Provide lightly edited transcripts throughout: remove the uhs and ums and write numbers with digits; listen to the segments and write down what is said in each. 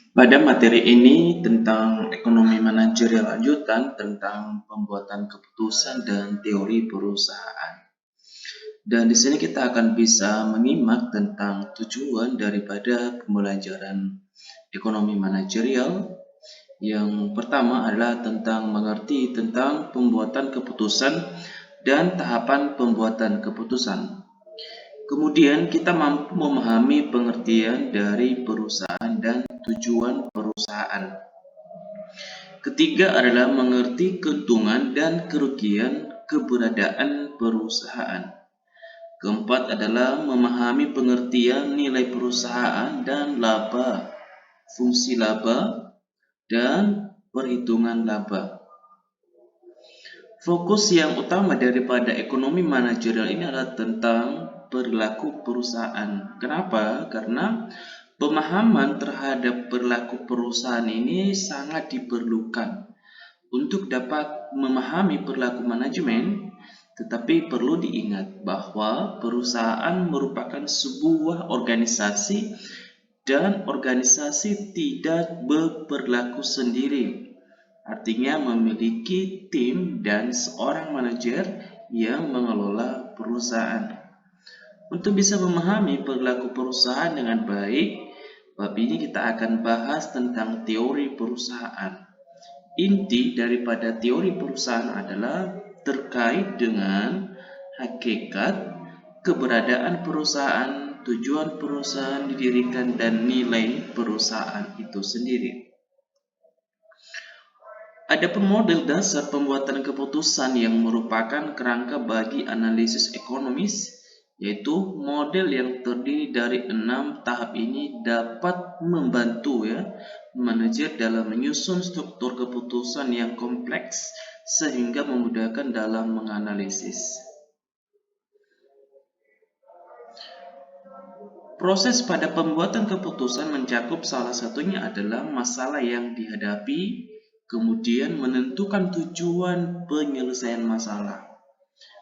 Pada materi ini tentang ekonomi manajerial lanjutan tentang pembuatan keputusan dan teori perusahaan. Dan di sini kita akan bisa menyimak tentang tujuan daripada pembelajaran ekonomi manajerial. Yang pertama adalah tentang mengerti tentang pembuatan keputusan dan tahapan pembuatan keputusan. Kemudian kita mampu memahami pengertian dari perusahaan dan tujuan perusahaan. Ketiga adalah mengerti keuntungan dan kerugian keberadaan perusahaan. Keempat adalah memahami pengertian nilai perusahaan dan laba, fungsi laba, dan perhitungan laba. Fokus yang utama daripada ekonomi manajerial ini adalah tentang perilaku perusahaan. Kenapa? Karena pemahaman terhadap perilaku perusahaan ini sangat diperlukan untuk dapat memahami perilaku manajemen. Tetapi perlu diingat bahwa perusahaan merupakan sebuah organisasi dan organisasi tidak berperilaku sendiri. Artinya memiliki tim dan seorang manajer yang mengelola perusahaan. Untuk bisa memahami perilaku perusahaan dengan baik, bab ini kita akan bahas tentang teori perusahaan. Inti daripada teori perusahaan adalah terkait dengan hakikat, keberadaan perusahaan, tujuan perusahaan didirikan, dan nilai perusahaan itu sendiri. Adapun model dasar pembuatan keputusan yang merupakan kerangka bagi analisis ekonomis, yaitu model yang terdiri dari 6 tahap ini dapat membantu manajer dalam menyusun struktur keputusan yang kompleks sehingga memudahkan dalam menganalisis. Proses pada pembuatan keputusan mencakup salah satunya adalah masalah yang dihadapi, kemudian menentukan tujuan penyelesaian masalah,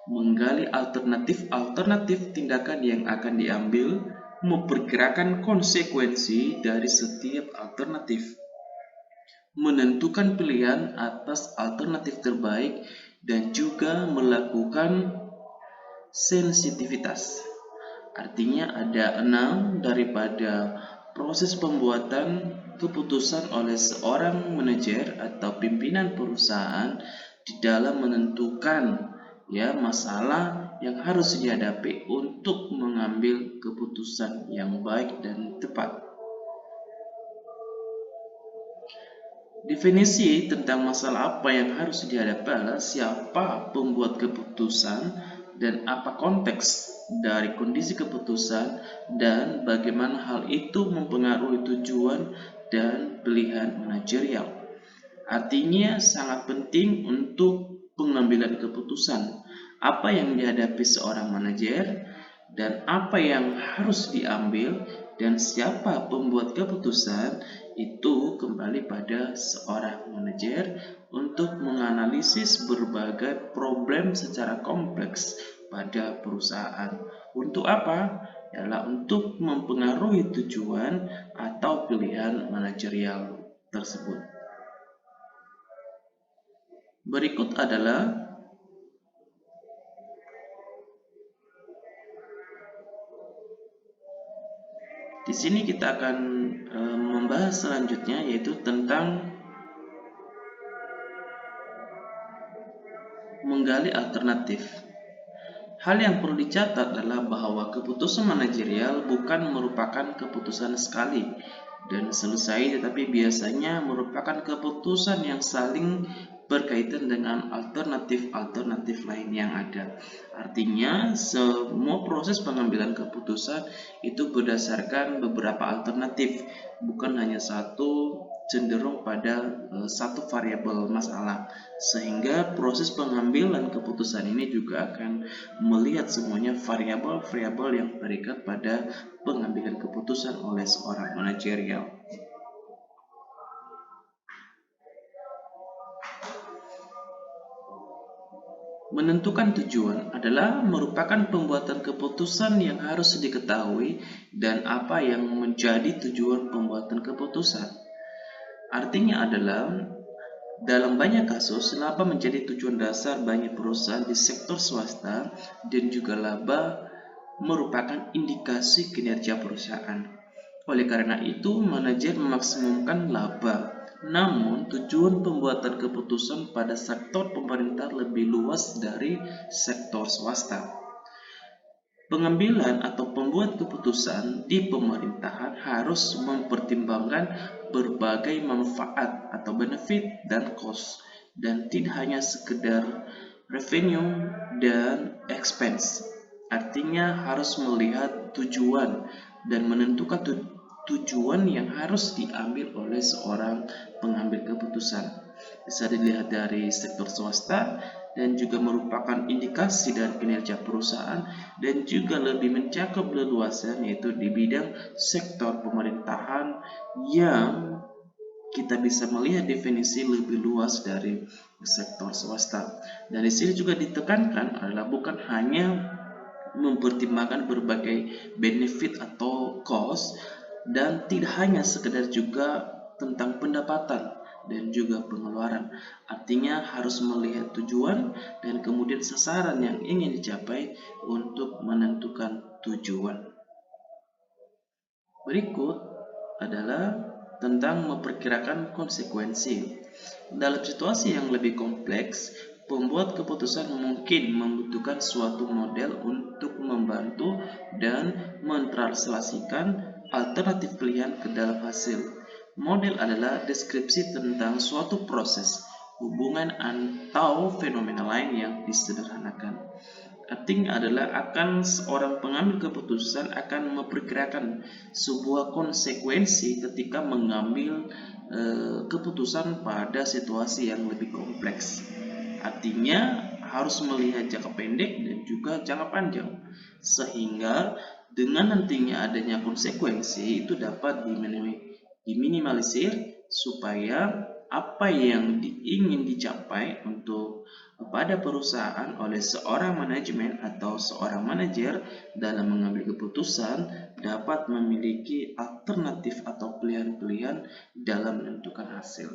menggali alternatif tindakan yang akan diambil, memperkirakan konsekuensi dari setiap alternatif, menentukan pilihan atas alternatif terbaik, dan juga melakukan sensitivitas. Artinya ada 6 daripada proses pembuatan keputusan oleh seorang manajer atau pimpinan perusahaan di dalam menentukan masalah yang harus dihadapi untuk mengambil keputusan yang baik dan tepat. Definisi tentang masalah apa yang harus dihadapi adalah siapa pembuat keputusan dan apa konteks dari kondisi keputusan dan bagaimana hal itu mempengaruhi tujuan dan pilihan manajerial. Artinya sangat penting untuk pengambilan keputusan apa yang dihadapi seorang manajer dan apa yang harus diambil dan siapa pembuat keputusan itu kembali pada seorang manajer untuk menganalisis berbagai problem secara kompleks pada perusahaan. Untuk apa? Ialah untuk mempengaruhi tujuan atau pilihan manajerial tersebut. Berikut adalah di sini kita akan membahas selanjutnya, yaitu tentang menggali alternatif. Hal yang perlu dicatat adalah bahwa keputusan manajerial bukan merupakan keputusan sekali dan selesai, tetapi biasanya merupakan keputusan yang saling berkaitan dengan alternatif lain yang ada. Artinya semua proses pengambilan keputusan itu berdasarkan beberapa alternatif, bukan hanya satu, cenderung pada satu variabel masalah, sehingga proses pengambilan keputusan ini juga akan melihat semuanya variabel-variabel yang terikat pada pengambilan keputusan oleh seorang manajerial. Menentukan tujuan adalah merupakan pembuatan keputusan yang harus diketahui dan apa yang menjadi tujuan pembuatan keputusan. Artinya adalah dalam banyak kasus, laba menjadi tujuan dasar banyak perusahaan di sektor swasta dan juga laba merupakan indikasi kinerja perusahaan. Oleh karena itu, manajer memaksimumkan laba. Namun, tujuan pembuatan keputusan pada sektor pemerintah lebih luas dari sektor swasta. Pengambilan atau pembuat keputusan di pemerintahan harus mempertimbangkan berbagai manfaat atau benefit dan cost, dan tidak hanya sekedar revenue dan expense. Artinya harus melihat tujuan dan menentukan tujuan yang harus diambil oleh seorang pengambil keputusan. Bisa dilihat dari sektor swasta dan juga merupakan indikasi dari kinerja perusahaan, dan juga lebih mencakup leluasan yaitu di bidang sektor pemerintahan yang kita bisa melihat definisi lebih luas dari sektor swasta. Dan di sini juga ditekankan adalah bukan hanya mempertimbangkan berbagai benefit atau cost, dan tidak hanya sekedar juga tentang pendapatan dan juga pengeluaran. Artinya harus melihat tujuan dan kemudian sasaran yang ingin dicapai untuk menentukan tujuan. Berikut adalah tentang memperkirakan konsekuensi. Dalam situasi yang lebih kompleks, pembuat keputusan mungkin membutuhkan suatu model untuk membantu dan mentranslasikan alternatif pilihan ke dalam hasil. Model adalah deskripsi tentang suatu proses, hubungan atau fenomena lain yang disederhanakan. Artinya adalah akan seorang pengambil keputusan akan memperkirakan sebuah konsekuensi ketika mengambil keputusan pada situasi yang lebih kompleks. Artinya harus melihat jangka pendek dan juga jangka panjang, sehingga dengan nantinya adanya konsekuensi itu dapat diminimalisir supaya apa yang ingin dicapai untuk pada perusahaan oleh seorang manajemen atau seorang manajer dalam mengambil keputusan dapat memiliki alternatif atau pilihan-pilihan dalam menentukan hasil.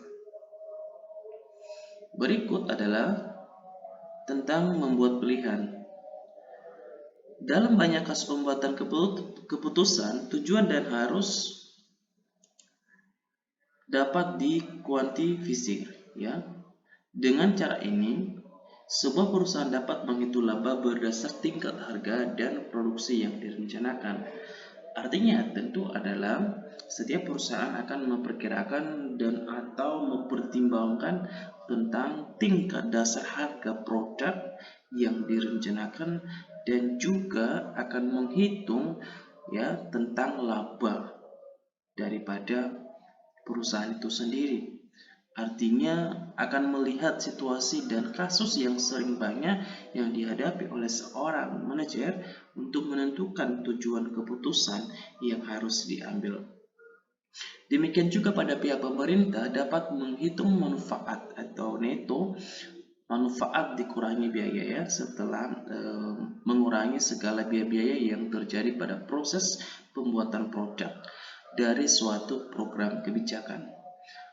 Berikut adalah tentang membuat pilihan. Dalam banyak kasus pembuatan keputusan, tujuan dan harus dapat dikuantifikasi, ya. Dengan cara ini, sebuah perusahaan dapat menghitung laba berdasar tingkat harga dan produksi yang direncanakan. Artinya tentu adalah setiap perusahaan akan memperkirakan dan atau mempertimbangkan tentang tingkat dasar harga produk yang direncanakan, dan juga akan menghitung ya tentang laba daripada perusahaan itu sendiri. Artinya akan melihat situasi dan kasus yang sering banyak yang dihadapi oleh seorang manajer untuk menentukan tujuan keputusan yang harus diambil. Demikian juga pada pihak pemerintah dapat menghitung manfaat atau neto, manfaat dikurangi biaya ya setelah mengurangi segala biaya-biaya yang terjadi pada proses pembuatan produk dari suatu program kebijakan.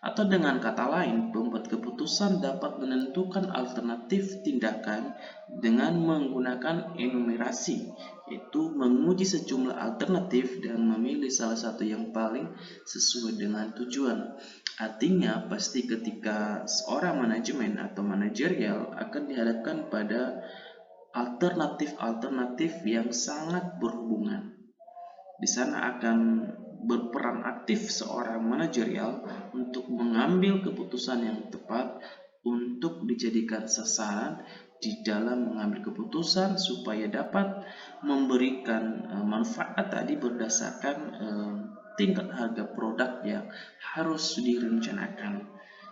Atau dengan kata lain, pembuat keputusan dapat menentukan alternatif tindakan dengan menggunakan enumerasi, yaitu menguji sejumlah alternatif dan memilih salah satu yang paling sesuai dengan tujuan. Artinya, pasti ketika seorang manajemen atau manajerial akan dihadapkan pada alternatif-alternatif yang sangat berhubungan. Di sana akan berperan aktif seorang manajerial untuk mengambil keputusan yang tepat untuk dijadikan sasaran di dalam mengambil keputusan supaya dapat memberikan manfaat tadi berdasarkan tingkat harga produk yang harus direncanakan,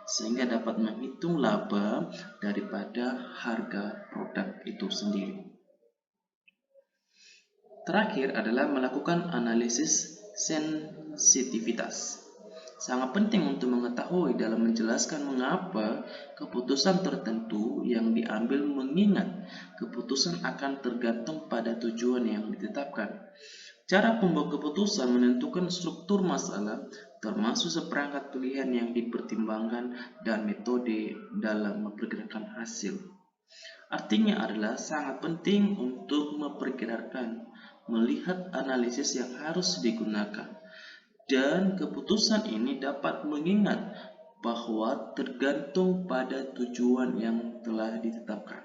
sehingga dapat menghitung laba daripada harga produk itu sendiri. Terakhir adalah melakukan analisis sensitivitas. Sangat penting untuk mengetahui dalam menjelaskan mengapa keputusan tertentu yang diambil, mengingat keputusan akan tergantung pada tujuan yang ditetapkan. Cara pembuat keputusan menentukan struktur masalah, termasuk seperangkat pilihan yang dipertimbangkan dan metode dalam memperkirakan hasil. Artinya adalah sangat penting untuk memperkirakan, melihat analisis yang harus digunakan, dan keputusan ini dapat mengingat bahwa tergantung pada tujuan yang telah ditetapkan.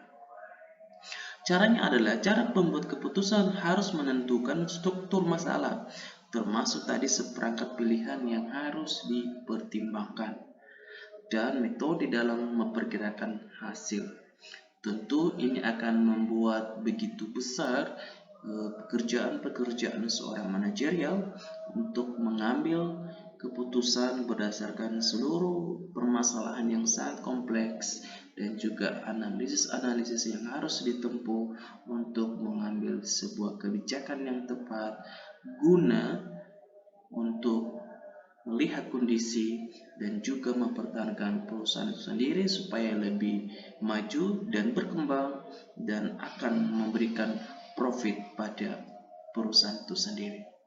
Caranya adalah cara pembuat keputusan harus menentukan struktur masalah, termasuk tadi seperangkat pilihan yang harus dipertimbangkan, dan metode dalam memperkirakan hasil. Tentu ini akan membuat begitu besar pekerjaan-pekerjaan seorang manajerial untuk mengambil keputusan berdasarkan seluruh permasalahan yang sangat kompleks dan juga analisis-analisis yang harus ditempuh untuk mengambil sebuah kebijakan yang tepat guna untuk melihat kondisi dan juga mempertahankan perusahaan itu sendiri supaya lebih maju dan berkembang dan akan memberikan profit pada perusahaan itu sendiri.